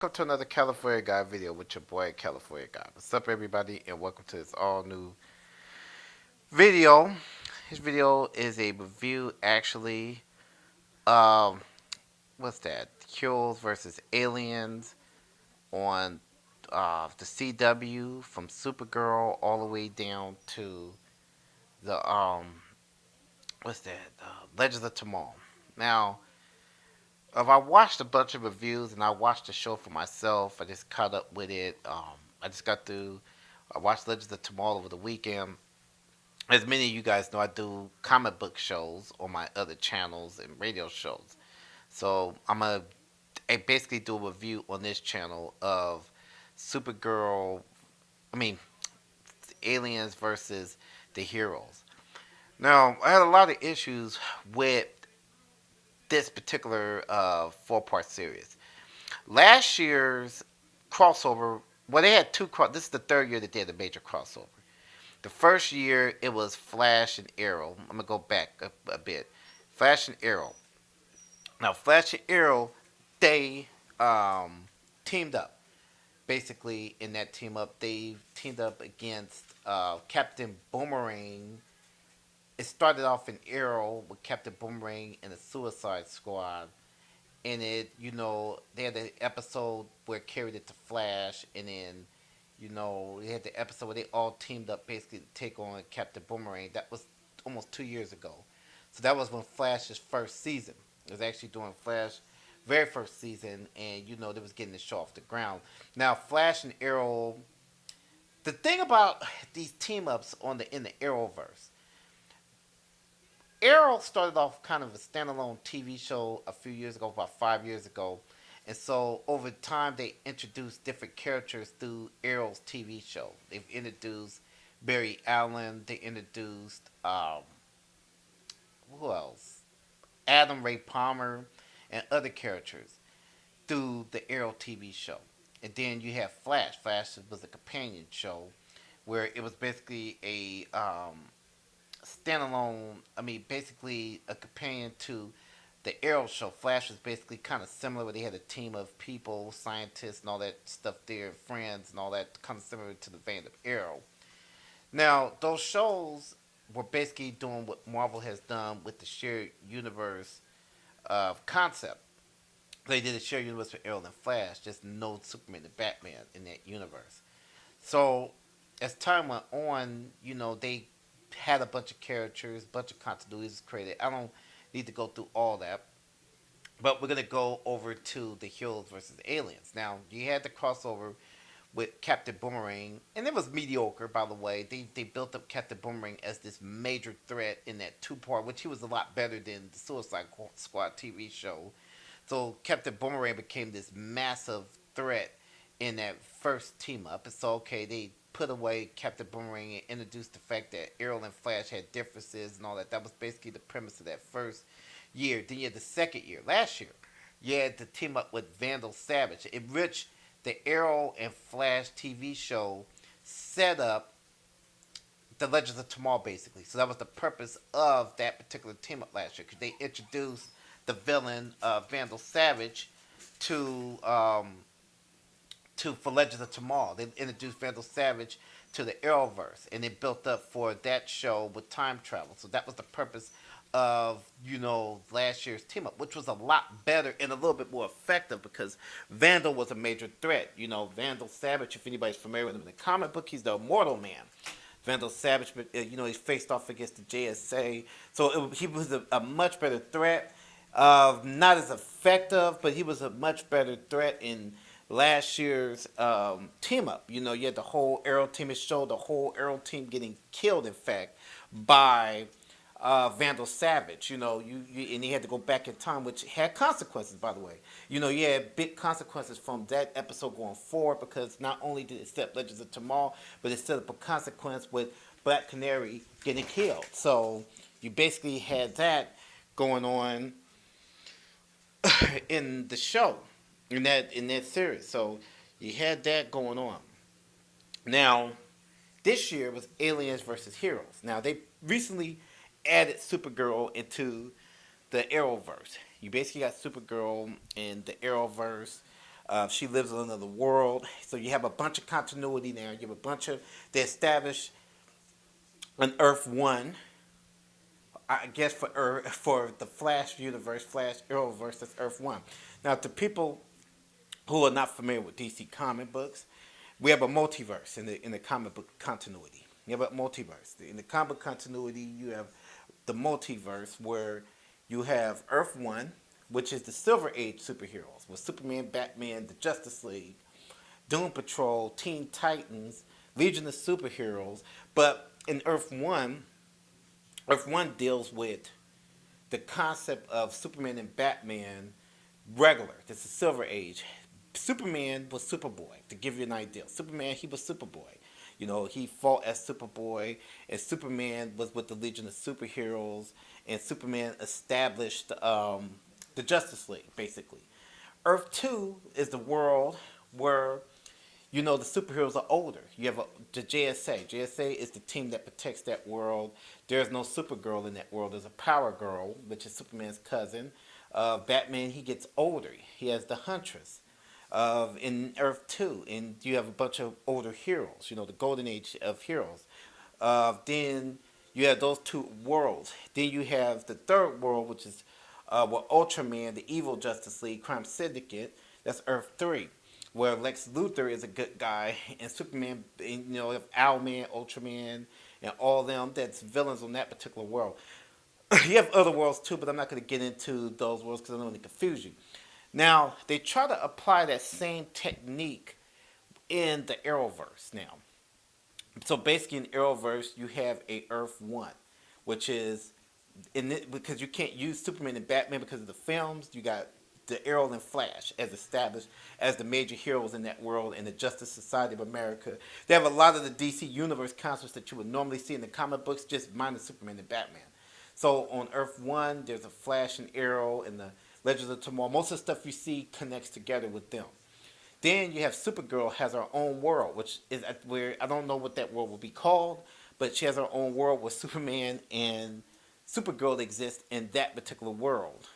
Welcome to another California Guy video with your boy California Guy. What's up, everybody, and welcome to this all new video. This video is a review, actually. Um, what's that? Kills versus Aliens on the CW, from Supergirl all the way down to the what's that? Legends of Tomorrow. Now, I watched a bunch of reviews and I watched the show for myself. I just caught up with it. I just got through. I watched Legends of Tomorrow over the weekend. As many of you guys know, I do comic book shows on my other channels and radio shows. So I basically do a review on this channel of Supergirl. I mean, aliens versus the heroes. Now, I had a lot of issues with this particular four-part series. Last year's crossover, well, they had two. This is the third year that they had a major crossover. The first year it was Flash and Arrow. I'm gonna go back a bit. Flash and Arrow. Now, Flash and Arrow, they teamed up. Basically, in that team up, they teamed up against Captain Boomerang. It started off in Arrow with Captain Boomerang and the Suicide Squad, and they had the episode where it carried it to Flash, and then they had the episode where they all teamed up basically to take on Captain Boomerang. That was almost 2 years ago. So that was when Flash's first season. It was actually doing Flash very first season, and they was getting the show off the ground. Now Flash and Arrow, the thing about these team ups in the Arrowverse, Arrow started off kind of a standalone TV show a few years ago, about 5 years ago. And so over time, they introduced different characters through Arrow's TV show. They've introduced Barry Allen. They introduced, who else? Adam Ray Palmer and other characters through the Arrow TV show. And then you have Flash. Flash was a companion show where it was basically a standalone. I mean, basically a companion to the Arrow show. Flash was basically kind of similar, where they had a team of people, scientists, and all that stuff there, friends, and all that, kind of similar to the vein of Arrow. Now, those shows were basically doing what Marvel has done with the shared universe concept. They did a shared universe for Arrow and Flash, just no Superman and Batman in that universe. So, as time went on, they had a bunch of characters, a bunch of continuities created. I don't need to go through all that, but we're gonna go over to the Heroes versus Aliens. Now, you had the crossover with Captain Boomerang, and it was mediocre, by the way. They built up Captain Boomerang as this major threat in that two-part, which he was a lot better than the Suicide Squad TV show. So Captain Boomerang became this massive threat in that first team up. And so, okay, they put away Captain Boomerang and introduced the fact that Arrow and Flash had differences and all that. That was basically the premise of that first year. Then you had the second year, last year. You had to team up with Vandal Savage, in which the Arrow and Flash TV show set up the Legends of Tomorrow, basically. So that was the purpose of that particular team up last year, because they introduced the villain Vandal Savage to for Legends of Tomorrow. They introduced Vandal Savage to the Arrowverse, and they built up for that show with time travel. So that was the purpose of last year's team up, which was a lot better and a little bit more effective, because Vandal was a major threat. Vandal Savage, if anybody's familiar with him in the comic book, he's the Immortal Man. Vandal Savage, he's faced off against the JSA, so he was a much better threat. Not as effective, but he was a much better threat in last year's team up. You had the whole Arrow team. It showed the whole Arrow team getting killed, in fact, by Vandal Savage. And he had to go back in time, which had consequences, by the way. You had big consequences from that episode going forward, because not only did it set up Legends of Tomorrow, but it set up a consequence with Black Canary getting killed. So you basically had that going on in the show, in that series. So you had that going on. Now, this year was Aliens versus Heroes. Now they recently added Supergirl into the Arrowverse. You basically got Supergirl in the Arrowverse. She lives in another world. So you have a bunch of continuity now. You have a bunch of, they establish an Earth 1, I guess for Earth, for the Flash universe, Flash Arrowverse, that's Earth 1. Now, to people who are not familiar with DC comic books, we have a multiverse in the comic book continuity. You have a multiverse. In the comic book continuity, you have the multiverse where you have Earth 1, which is the Silver Age superheroes, with Superman, Batman, the Justice League, Doom Patrol, Teen Titans, Legion of Superheroes. But in Earth 1 deals with the concept of Superman and Batman regular. This is Silver Age. Superman was Superboy. To give you an idea, Superman, he was Superboy. You know, he fought as Superboy, and Superman was with the Legion of Superheroes, and Superman established the Justice League, basically. Earth 2 is the world where, you know, the superheroes are older. You have the JSA. JSA is the team that protects that world. There's no Supergirl in that world. There's a Power Girl, which is Superman's cousin. Batman, he gets older. He has the Huntress in Earth 2. And you have a bunch of older heroes, you know, the golden age of heroes. Then you have those two worlds. Then you have the third world, which is with Ultraman, the evil Justice League, Crime Syndicate. That's Earth 3, where Lex Luthor is a good guy, and Superman, you know, Owlman, Ultraman, and all them, that's villains on that particular world. You have other worlds too, but I'm not going to get into those worlds because I don't want to confuse you. Now, they try to apply that same technique in the Arrowverse now. So basically, in Arrowverse, you have a Earth 1, which is in it, because you can't use Superman and Batman because of the films. You got the Arrow and Flash as established as the major heroes in that world, and the Justice Society of America. They have a lot of the DC Universe concepts that you would normally see in the comic books, just minus Superman and Batman. So on Earth 1, there's a Flash and Arrow and the Legends of Tomorrow. Most of the stuff you see connects together with them. Then you have Supergirl has her own world, which is where I don't know what that world will be called, but she has her own world where Superman and Supergirl exist in that particular world.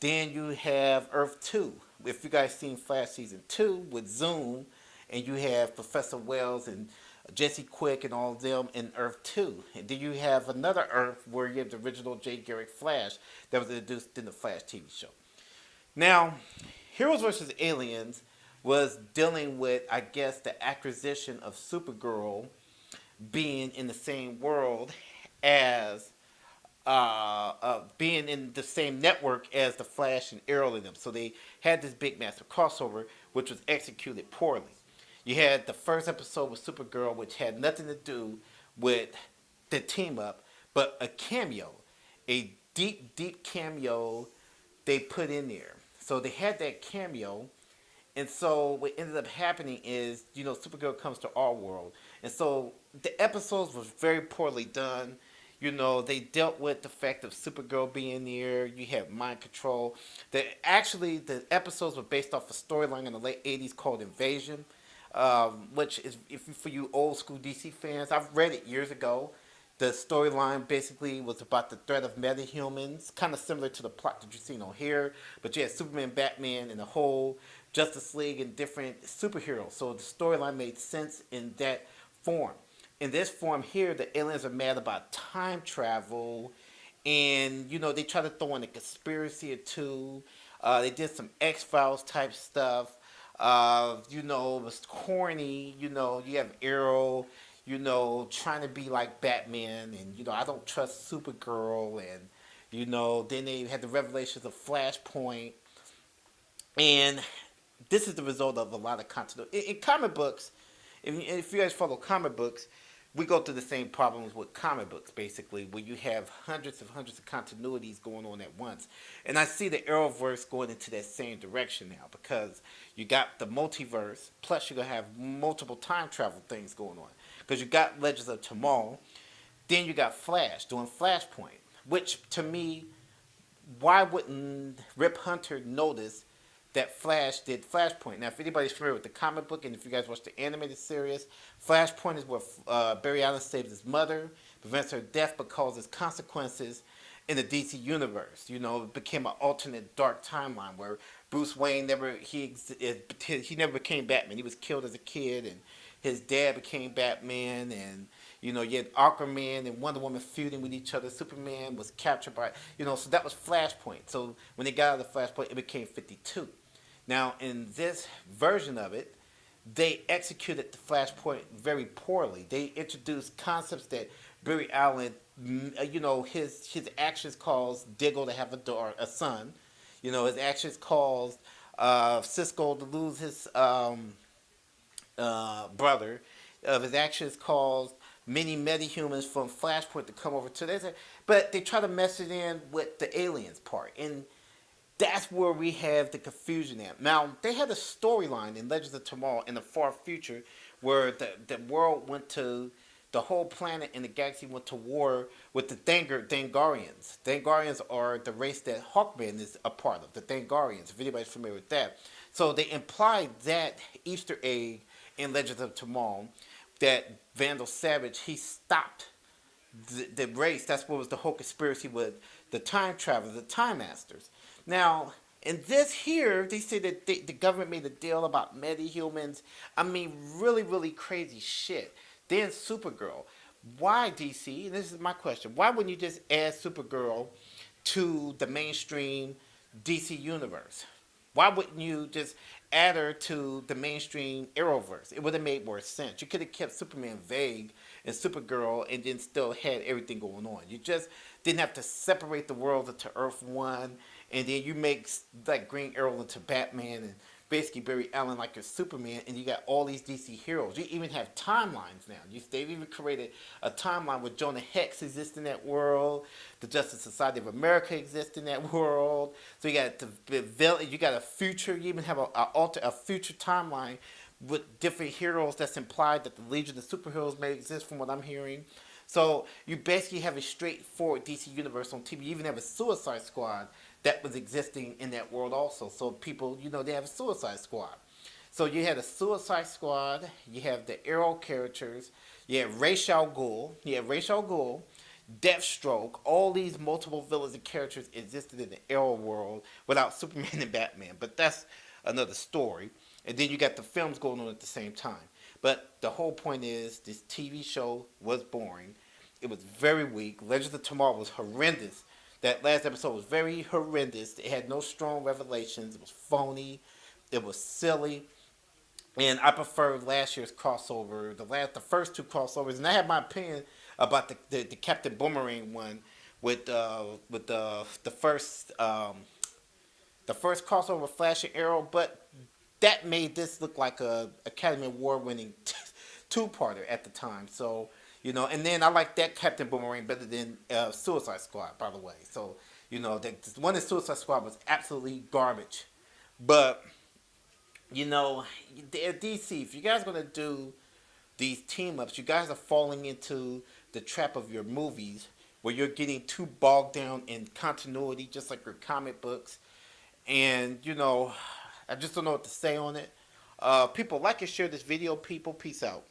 Then you have Earth 2. If you guys seen Flash Season 2 with Zoom, and you have Professor Wells and Jesse Quick and all of them in Earth 2. And then you have another Earth where you have the original Jay Garrick Flash that was introduced in the Flash TV show. Now, Heroes vs. Aliens was dealing with, I guess, the acquisition of Supergirl being in the same world as being in the same network as the Flash and Arrow in them. So they had this big massive crossover, which was executed poorly. You had the first episode with Supergirl, which had nothing to do with the team up, but a cameo, a deep, deep cameo they put in there. So they had that cameo, and so what ended up happening is, you know, Supergirl comes to our world, and so the episodes was very poorly done. You know, they dealt with the fact of Supergirl being there. You have mind control. The episodes were based off a storyline in the late '80s called Invasion, which is, if for you old school DC fans, I've read it years ago. The storyline basically was about the threat of metahumans, kind of similar to the plot that you've seen on here. But you had Superman, Batman, and the whole Justice League and different superheroes. So the storyline made sense in that form. In this form here, the aliens are mad about time travel, and you know they try to throw in a conspiracy or two. They did some X-Files type stuff. You know, it was corny. You know, you have Arrow, you know, trying to be like Batman, and you know, I don't trust Supergirl, and you know, then they had the revelations of Flashpoint, and this is the result of a lot of continuity in comic books. If you guys follow comic books, we go through the same problems with comic books, basically, where you have hundreds of continuities going on at once. And I see the Arrowverse going into that same direction now, because you got the multiverse, plus you're going to have multiple time travel things going on. Because you got Legends of Tomorrow, then you got Flash doing Flashpoint, which to me, why wouldn't Rip Hunter notice that Flash did Flashpoint? Now, if anybody's familiar with the comic book, and if you guys watch the animated series, Flashpoint is where Barry Allen saves his mother, prevents her death, but causes consequences in the DC universe. You know, it became an alternate dark timeline where Bruce Wayne never he never became Batman. He was killed as a kid, and his dad became Batman. And you had Aquaman and Wonder Woman feuding with each other. Superman was captured by so that was Flashpoint. So when they got out of the Flashpoint, it became 52. Now in this version of it, they executed the Flashpoint very poorly. They introduced concepts that Barry Allen, his actions caused Diggle to have a son. His actions caused Cisco to lose his brother. His actions caused many metahumans from Flashpoint to come over to this. But they try to mess it in with the aliens part. And that's where we have the confusion at. Now, they had a storyline in Legends of Tomorrow in the far future where the world went to, the whole planet and the galaxy went to war with the Thangarians. Thangarians are the race that Hawkman is a part of, the Thangarians, if anybody's familiar with that. So they implied that Easter egg in Legends of Tomorrow that Vandal Savage, he stopped the race. That's what was the whole conspiracy with the time travelers, the time masters. Now, in this here, they say that the government made a deal about metahumans. I mean, really, really crazy shit. Then Supergirl. Why, DC? And this is my question. Why wouldn't you just add Supergirl to the mainstream DC universe? Why wouldn't you just add her to the mainstream Arrowverse? It would have made more sense. You could have kept Superman vague and Supergirl and then still had everything going on. You just didn't have to separate the world into Earth 1 and then you make like Green Arrow into Batman and basically Barry Allen like your Superman, and you got all these DC heroes. You even have timelines now. They've even created a timeline where Jonah Hex exists in that world, the Justice Society of America exists in that world. So you got you got a future. You even have a future timeline with different heroes. That's implied that the Legion of Superheroes may exist, from what I'm hearing. So you basically have a straightforward DC universe on TV. You even have a Suicide Squad that was existing in that world also. So people, they have a Suicide Squad. So you had a Suicide Squad. You have the Arrow characters. You have Ra's al Ghul, Deathstroke. All these multiple villains and characters existed in the Arrow world without Superman and Batman. But that's another story. And then you got the films going on at the same time. But the whole point is this TV show was boring. It was very weak. Legends of Tomorrow was horrendous. That last episode was very horrendous. It had no strong revelations. It was phony. It was silly. And I prefer last year's crossover, the first two crossovers. And I have my opinion about the Captain Boomerang one with the first crossover with Flash and Arrow, but that made this look like a Academy Award winning two-parter at the time. So and then I like that Captain Boomerang better than Suicide Squad, by the way. So the one in Suicide Squad was absolutely garbage, but DC, if you guys are gonna do these team ups, you guys are falling into the trap of your movies where you're getting too bogged down in continuity, just like your comic books. And I just don't know what to say on it. People, like and share this video. People, peace out.